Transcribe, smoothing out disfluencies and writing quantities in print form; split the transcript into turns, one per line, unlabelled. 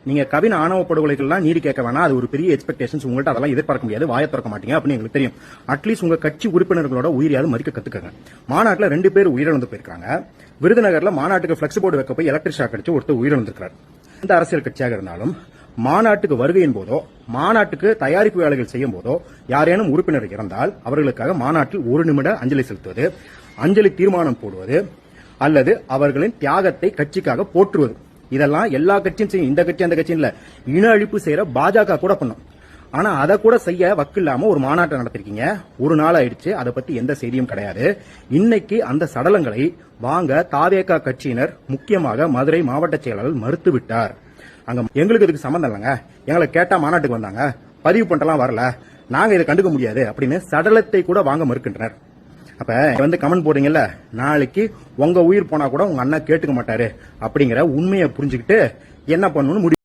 நீங்க கவின் ஆணவ படுகொலைகள்லாம் நீதி கேட்க வேணாம், அது ஒரு பெரிய எக்ஸ்பெக்டேஷன்ஸ், உங்கள்ட்ட அதெல்லாம் எதிர்பார்க்க முடியாது, வாயை திறக்க மாட்டீங்க அப்படின்னு எங்களுக்கு தெரியும். அட்லீஸ்ட் உங்க கட்சி உறுப்பினர்களோட உயிரியாவது மதிக்க கத்துக்கங்க. மாநாட்டில் 2 பேர் உயிரிழந்து போயிருக்காங்க. விருதுநகர்ல மாநாட்டுக்கு பிளெக்ஸ் போர்டு வைக்க போய் எலக்ட்ரிக் ஷாக் அடிச்சு ஒருத்தர் உயிரிழந்திருக்கிறார். எந்த அரசியல் கட்சியாக இருந்தாலும் மாநாட்டுக்கு வருகையின் போதோ மாநாட்டுக்கு தயாரிப்பு வேலைகள் செய்யும் போதோ யாரேனும் உறுப்பினர் இறந்தால் அவர்களுக்காக மாநாட்டில் 1 நிமிட அஞ்சலி செலுத்துவது, அஞ்சலி தீர்மானம் போடுவது அல்லது அவர்களின் தியாகத்தை கட்சிக்காக போற்றுவது, இதெல்லாம் எல்லா கட்சியும் செய்யும். இந்த கட்சி அந்த கட்சியும் இல்ல, இன அழிப்பு செய்யற பாஜக கூட பண்ணும். ஆனா அதை கூட செய்ய வக்கு இல்லாம ஒரு மாநாட்டை நடத்திருக்கீங்க. ஒரு நாள் ஆயிடுச்சு, அதை பத்தி எந்த செய்தியும் கிடையாது. இன்னைக்கு அந்த சடலங்களை வாங்க தாவேகா கட்சியினர், முக்கியமாக மதுரை மாவட்ட செயலாளர் மறுத்து விட்டார். அங்க எங்களுக்கு இதுக்கு சம்பந்தம் இல்லைங்க, எங்களை கேட்டா மாநாட்டுக்கு வந்தாங்க, பதிவு பண்ணலாம் வரல, நாங்க இதை கண்டுக்க முடியாது அப்படின்னு சடலத்தை கூட வாங்க மறுக்கின்றனர். அப்ப கமெண்ட் போடுறீங்கல்ல, நாளைக்கு உங்க உயிர் போனா கூட உங்க அண்ணா கேட்டுக்க மாட்டாரு அப்படிங்கிற உண்மையை புரிஞ்சுக்கிட்டு என்ன பண்ணணும்னு